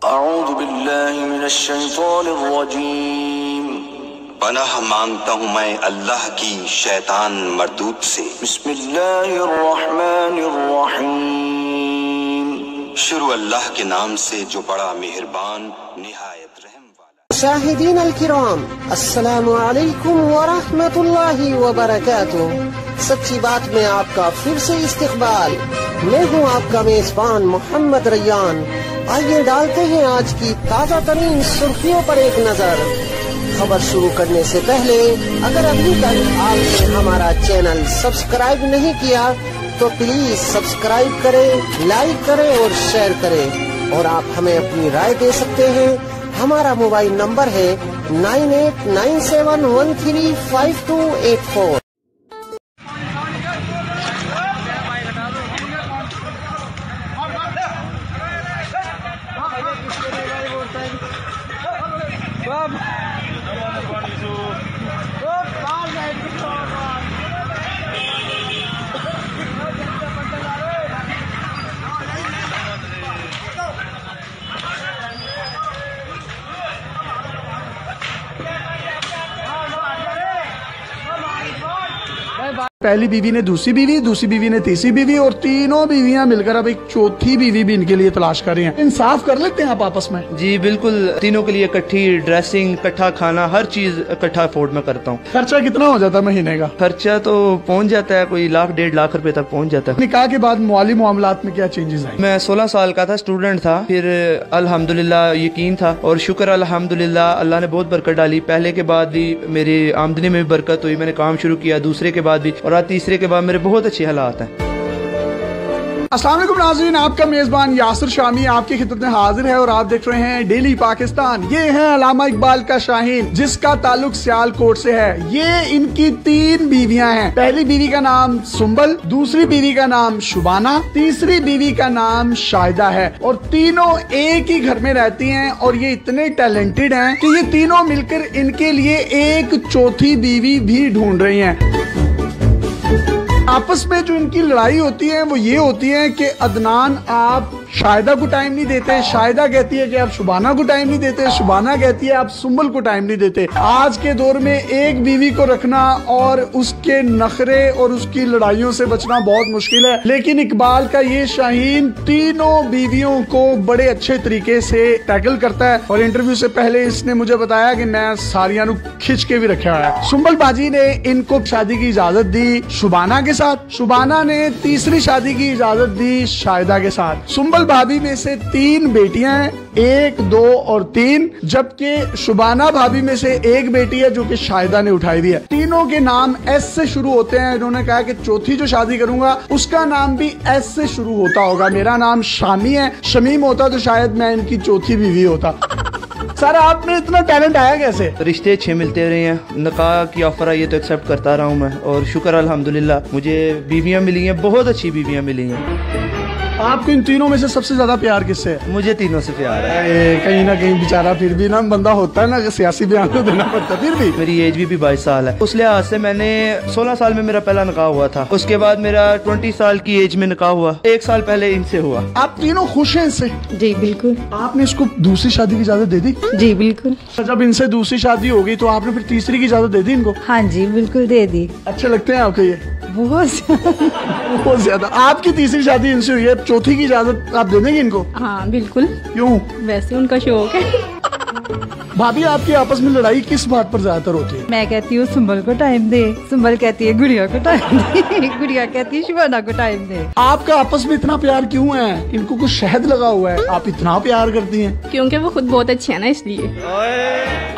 अऊज़ु बिल्लाहि मिनश शैतानिर रजीम। पनाह मांगता हूँ मैं अल्लाह की शैतान मरदूद से। बिस्मिल्लाहिर रहमानिर रहीम। शुरू अल्लाह के नाम से जो बड़ा मेहरबान निहायत रहम वाला। मुशाहिदीन अल-किराम, अस्सलामु अलैकुम व रहमतुल्लाहि व बरकातुहू। सच्ची बात में आपका फिर से इस्तकबाल। मैं हूँ आपका मेजबान मोहम्मद रैयान। आइए डालते हैं आज की ताज़ा तरीन सुर्खियों पर एक नजर। खबर शुरू करने से पहले अगर अभी तक आपने हमारा चैनल सब्सक्राइब नहीं किया तो प्लीज सब्सक्राइब करें, लाइक करें और शेयर करें। और आप हमें अपनी राय दे सकते हैं। हमारा मोबाइल नंबर है 9897135284। पहली बीवी ने दूसरी बीवी ने तीसरी बीवी और तीनों बीवियां मिलकर अब एक चौथी बीवी भी इनके लिए तलाश कर रही हैं। इंसाफ कर लेते हैं आप आपस में? जी बिल्कुल, तीनों के लिए इकट्ठी ड्रेसिंग, इकट्ठा खाना, हर चीज इकट्ठा अफोर्ड में करता हूँ। खर्चा कितना हो जाता है महीने का? खर्चा तो पहुँच जाता है कोई 1-1.5 लाख रुपए तक पहुँच जाता है। निकाह के बाद माली मामलात में क्या चेंजेस आए? मैं 16 साल का था, स्टूडेंट था, फिर अल्हम्दुलिल्लाह यकीन था और शुक्र अल्हम्दुलिल्लाह अल्लाह ने बहुत बरकत डाली। पहले के बाद भी मेरी आमदनी में भी बरकत हुई, मैंने काम शुरू किया, दूसरे के बाद भी, और आज तीसरे के बाद मेरे बहुत अच्छे हालात हैं। अस्सलाम वालेकुम नाज़रीन, आपका मेजबान यासिर शामी आपकी खिदमत में हाजिर है और आप देख रहे हैं डेली पाकिस्तान। ये है अल्लामा इकबाल का शाहीन, जिसका ताल्लुक सियालकोट से है। ये इनकी 3 बीवियां हैं। पहली बीवी का नाम सुंबल, दूसरी बीवी का नाम शुबाना, तीसरी बीवी का नाम शाहिदा है। और तीनों एक ही घर में रहती हैं और ये इतने टैलेंटेड हैं कि ये तीनों मिलकर इनके लिए एक चौथी बीवी भी ढूंढ रही हैं। आपस में जो इनकी लड़ाई होती है वो ये होती है कि अदनान आप शाहिदा को टाइम नहीं देते, शाहिदा कहती है कि आप शुबाना को टाइम नहीं देते, शुबाना कहती है आप सुंबल को टाइम नहीं देते। आज के दौर में एक बीवी को रखना और उसके नखरे और उसकी लड़ाइयों से बचना बहुत मुश्किल है, लेकिन इकबाल का ये शाहीन तीनों बीवियों को बड़े अच्छे तरीके से टैकल करता है। और इंटरव्यू से पहले इसने मुझे बताया कि मैं सारियां खिंच के भी रखा है। सुंबल बाजी ने इनको शादी की इजाजत दी शुबाना के साथ, शुबाना ने तीसरी शादी की इजाजत दी शाहिदा के साथ। सुंबल भाभी में से 3 बेटियां हैं, 1, 2 और 3, जबकि शुबाना भाभी में से 1 बेटी है जो कि शाहिदा ने उठाई दी है। तीनों के नाम एस से शुरू होते हैं। इन्होंने कहा कि चौथी जो शादी करूंगा उसका नाम भी एस से शुरू होता होगा। मेरा नाम शामी है, शमीम होता तो शायद मैं इनकी चौथी बीवी होता। सर आप में इतना टैलेंट आया कैसे? रिश्ते अच्छे मिलते रहे हैं, निकाह की ऑफर आई है तो एक्सेप्ट करता रहा हूँ मैं, और शुक्र अल्हम्दुलिल्लाह मुझे बीवियां मिली हैं, बहुत अच्छी बीवियां मिली हैं। आपको इन तीनों में से सबसे ज्यादा प्यार किससे है? मुझे तीनों से प्यार है। कहीं ना कहीं बेचारा फिर भी ना बंदा होता है ना सियासी बयान तो देना पड़ता है। फिर भी मेरी एज भी 22 साल है, उस लिहाज से मैंने 16 साल में मेरा पहला निकाह हुआ था। उसके बाद मेरा 20 साल की एज में निकाह हुआ, 1 साल पहले इनसे हुआ। आप तीनों खुश हैं इससे? जी बिल्कुल। आपने इसको दूसरी शादी की इजाजत दे दी? जी बिल्कुल। जब इनसे दूसरी शादी हो गई तो आपने फिर तीसरी की इजाजत दे दी इनको? हाँ जी बिल्कुल दे दी। अच्छे लगते हैं आपको ये? बहुत ज्यादा। आपकी तीसरी शादी इनसे हुई है, चौथी की इजाजत आप दे देंगे इनको? हाँ बिल्कुल। क्यों? वैसे उनका शौक है। भाभी आपकी आपस में लड़ाई किस बात पर ज्यादातर होती है? मैं कहती हूँ सुंबल को टाइम दे, सुंबल कहती है गुड़िया को टाइम दे, गुड़िया कहती है शुबाना को टाइम दे। आपका आपस में इतना प्यार क्यों है? इनको कुछ शहद लगा हुआ है, आप इतना प्यार करती हैं? क्योंकि वो खुद बहुत अच्छे है ना, इसलिए।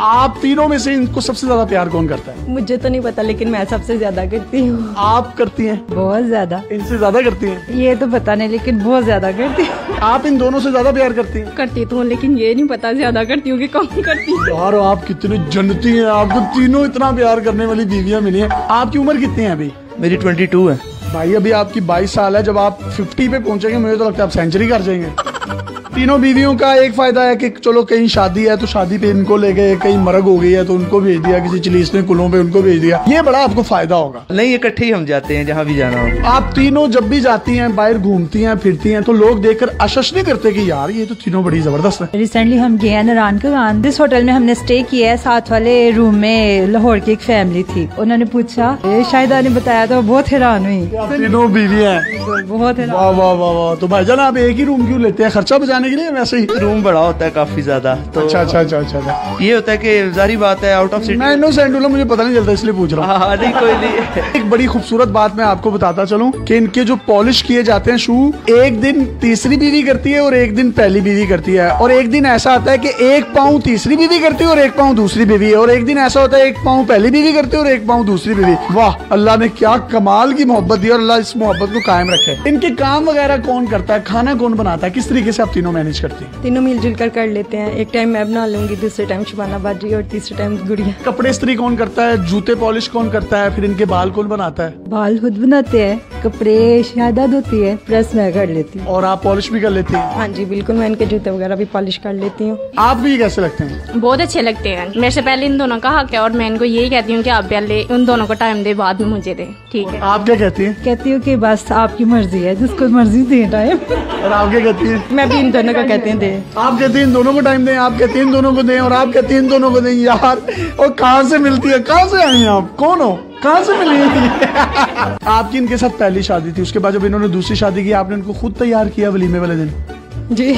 आप तीनों में से इनको सबसे ज्यादा प्यार कौन करता है? मुझे तो नहीं पता, लेकिन मैं सबसे ज्यादा करती हूँ। आप करती हैं? बहुत ज्यादा। इनसे ज्यादा करती हैं? ये तो पता नहीं, लेकिन बहुत ज्यादा करती हूँ। आप इन दोनों से ज्यादा प्यार करती हैं? करती तो हूँ, लेकिन ये नहीं पता ज्यादा करती हूँ कि कम करती हूँ। यार आप कितनी जन्नती हैं, आपको तीनों इतना प्यार करने वाली बीवियां मिली हैं। आपकी उम्र कितनी है अभी? मेरी 22 है। भाई अभी आपकी 22 साल है, जब आप 50 पे पहुंचेंगे मुझे तो लगता है आप सेंचुरी कर जाएंगे। तीनों बीवियों का एक फायदा है कि चलो कहीं शादी है तो शादी पे इनको ले गए, कहीं मरग हो गई है तो उनको भेज दिया, किसी चिलीसने कुलों पे उनको भेज दिया। ये बड़ा आपको फायदा होगा। नहीं, इकट्ठे ही हम जाते हैं जहाँ भी जाना हो। आप तीनों जब भी जाती हैं, बाहर घूमती हैं, फिरती हैं, तो लोग देखकर आश्चर्य नहीं करते कि यार ये तो तीनों बड़ी जबरदस्त है। रिसेंटली हम गए हैं नारायण का जिस होटल में हमने स्टे किया है, साथ वाले रूम में लाहौर की एक फैमिली थी। उन्होंने पूछा, शाहिदा ने बताया तो बहुत हैरान हुई। तीनों बीवी हैं, बहुत हैरान। वाह वाह वाह वाह। तो भाईजान आप एक ही रूम क्यों लेते हैं, खर्चा बचाने के लिए? वैसे ही रूम बड़ा होता है काफी ज्यादा, तो अच्छा अच्छा अच्छा अच्छा। ये होता है कि जारी बात है आउट ऑफ सिटी। मैं इनोसेंट हूं, मुझे पता नहीं चलता इसलिए पूछ रहा हूँ। हाँ नहीं, कोई नहीं। एक बड़ी खूबसूरत बात मैं आपको बताता चलूं कि इनके जो पॉलिश किए जाते हैं शू, एक दिन तीसरी बीवी करती है और एक दिन पहली बीवी करती है, और एक दिन ऐसा आता है कि एक पाँव तीसरी बीवी करती है और एक पाँव दूसरी बीवी, और एक दिन ऐसा होता है एक पाँव पहली बीवी करती है और एक पाँव दूसरी बीवी। वाह, अल्लाह ने क्या कमाल की मोहब्बत दी और अल्लाह इस मोहब्बत को कायम रखे। इनके काम वगैरह कौन करता है, खाना कौन बनाता है, किस तरीके से आप तीनों मैनेज करती हैं? तीनों मिलजुल कर लेते हैं। एक टाइम मैं बना लूंगी, दूसरे टाइम शुबाना बाजी और तीसरे टाइम गुड़िया। कपड़े इस्त्री कौन करता है, जूते पॉलिश कौन करता है, फिर इनके बाल कौन बनाता है? बाल खुद बनाते हैं, कपड़े शाहिदा धोती है, प्रेस मैं कर लेती हूँ। और आप पॉलिश भी कर लेती हैं? हाँ जी बिल्कुल, मैं इनके जूते वगैरह भी पॉलिश कर लेती हूँ। आप भी कैसे लगते हैं? बहुत अच्छे लगते हैं। मेरे से पहले इन दोनों का हक है और मैं इनको यही कहती हूँ कि आप पहले उन दोनों को टाइम दे, बाद में मुझे दे। ठीक है। आप क्या कहती हैं? कहती हूँ कि बस आपकी मर्जी है, जिसको मर्जी दे टाइम। और आप क्या कहती हैं? मैं भी इन दोनों का कहती हूँ दे। आप कहती हैं इन दोनों को टाइम दें, आप कहती हैं इन दोनों को दें, और आप कहती हैं इन दोनों को दें। यार, और कहाँ से मिलती है, कहाँ से आई हैं आप, कौन हो, कहाँ से मिली? आपकी इनके साथ पहली शादी थी, उसके बाद जब इन्होंने दूसरी शादी की, आपने इनको खुद तैयार किया वलीमे वाले दिन? जी।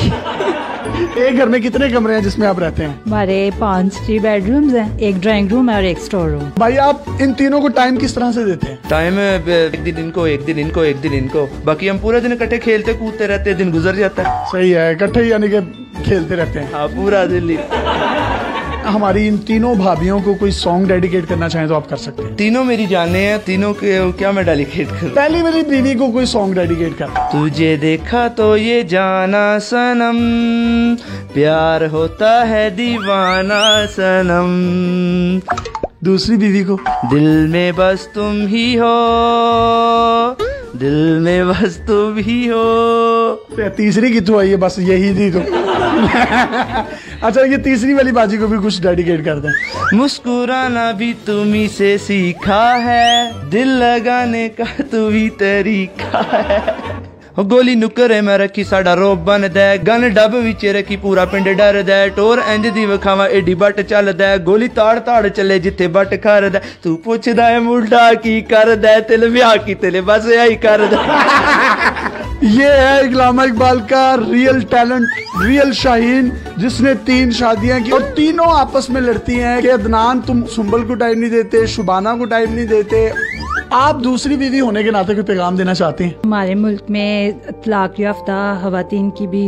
एक घर में कितने कमरे हैं जिसमें आप रहते हैं? हमारे 3 बेडरूम्स हैं, एक ड्राइंग रूम है और एक स्टोर रूम। भाई आप इन तीनों को टाइम किस तरह से देते हैं? टाइम एक दिन इनको, एक दिन इनको, एक दिन इनको, बाकी हम पूरा दिन इकट्ठे खेलते कूदते रहते हैं, दिन गुजर जाता है। सही है, इकट्ठे यानी कि खेलते रहते हैं। हाँ, पूरा दिन। हमारी इन तीनों भाभियों को कोई सॉन्ग डेडिकेट करना चाहें तो आप कर सकते हैं। तीनों मेरी जाने हैं, तीनों के क्या मैं डेडिकेट करूं? पहली मेरी बीवी को कोई सॉन्ग डेडिकेट कर। तुझे देखा तो ये जाना सनम, प्यार होता है दीवाना सनम। दूसरी बीवी को? दिल में बस तुम ही हो, दिल में बस तुम ही हो। तीसरी कितों आई है? बस यही थी तो। अच्छा, ये तीसरी वाली बाजी को भी कुछ डेडिकेट कर दें। मुस्कुराना भी तुम्ही से सीखा है, दिल लगाने का तू ही तरीका है। गोली नुकरे में रखी साडा रोब बन दे, गन डब विच रखी पूरा पिंड डर दे, टोर इंज दी विखावा एडी बट चल दे, गोली ताड़ ताड़ चले जिथे बट कर दे, तू पुछदा है मुंडा की कर दे, तिल ब्याह की तिल बस यही कर दे। ये है इकलामा इकबाल का रियल टैलेंट, रियल शाहीन, जिसने 3 शादियां की और तीनों आपस में लड़ती हैं कि अदनान तुम सुंबल को टाइम नहीं देते, शुबाना को टाइम नहीं देते। आप दूसरी बीवी होने के नाते कोई पैगाम देना चाहती हैं? हमारे मुल्क में तलाक याफ्ता खवातीन की भी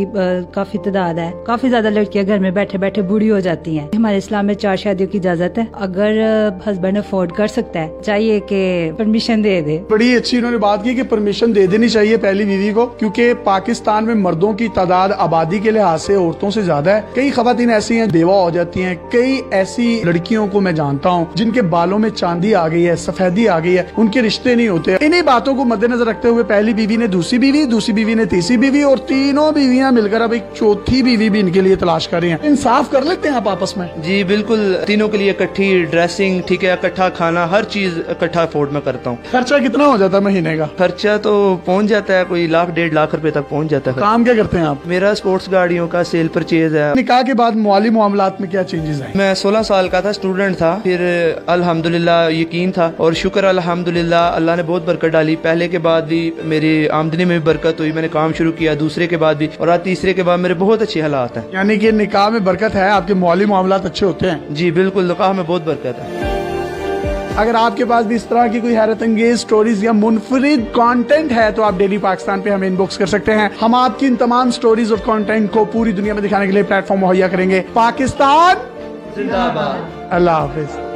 काफी तादाद है। काफी ज्यादा लड़कियां घर में बैठे बैठे बूढ़ी हो जाती हैं। हमारे इस्लाम में 4 शादियों की इजाजत है। अगर हस्बैंड अफोर्ड कर सकता है, चाहिए कि परमिशन दे दे। बड़ी अच्छी इन्होंने बात की कि परमिशन दे देनी चाहिए पहली बीवी को, क्योंकि पाकिस्तान में मर्दों की तादाद आबादी के लिहाज से औरतों से ज्यादा है। कई खवातीन ऐसी हैं बेवा हो जाती हैं। कई ऐसी लड़कियों को मैं जानता हूँ जिनके बालों में चांदी आ गई है, सफेदी आ गई है, उनके रिश्ते नहीं होते। इन्हीं बातों को मद्देनजर रखते हुए पहली बीवी ने दूसरी बीवी, दूसरी बीवी ने तीसरी बीवी, और तीनों बीवियां मिलकर अब एक चौथी बीवी भी इनके लिए तलाश कर रही हैं। इंसाफ कर लेते हैं आप आपस में? जी बिल्कुल, तीनों के लिए इकट्ठी ड्रेसिंग, ठीक है, इकट्ठा खाना, हर चीज इकट्ठा अफोर्ड में करता हूँ। खर्चा कितना हो जाता है महीने का? खर्चा तो पहुँच जाता है कोई 1-1.5 लाख रुपए तक पहुँच जाता है। काम क्या करते हैं आप? मेरा स्पोर्ट्स गाड़ियों का सेल परचेज है। निकाह के बाद माली मामलात में क्या चेंजेस आए? मैं 16 साल का था, स्टूडेंट था, फिर अल्हम्दुलिल्लाह यकीन था और शुक्र अल्हम्दुलिल्लाह अल्लाह ने बहुत बरकत डाली। पहले के बाद भी मेरी आमदनी में भी बरकत हुई, मैंने काम शुरू किया, दूसरे के बाद भी, और आज तीसरे के बाद मेरे बहुत अच्छे हालात हैं। यानी कि निकाह में बरकत है, आपके माली मामलात अच्छे होते हैं? जी बिल्कुल, निकाह में बहुत बरकत है। अगर आपके पास भी इस तरह की कोई हैरत अंगेज स्टोरीज या मुनफरिद कंटेंट है तो आप डेली पाकिस्तान पे हमें इनबॉक्स कर सकते हैं। हम आपकी इन तमाम स्टोरीज और कंटेंट को पूरी दुनिया में दिखाने के लिए प्लेटफॉर्म मुहैया करेंगे। पाकिस्तान जिंदाबाद। अल्लाह हाफिज।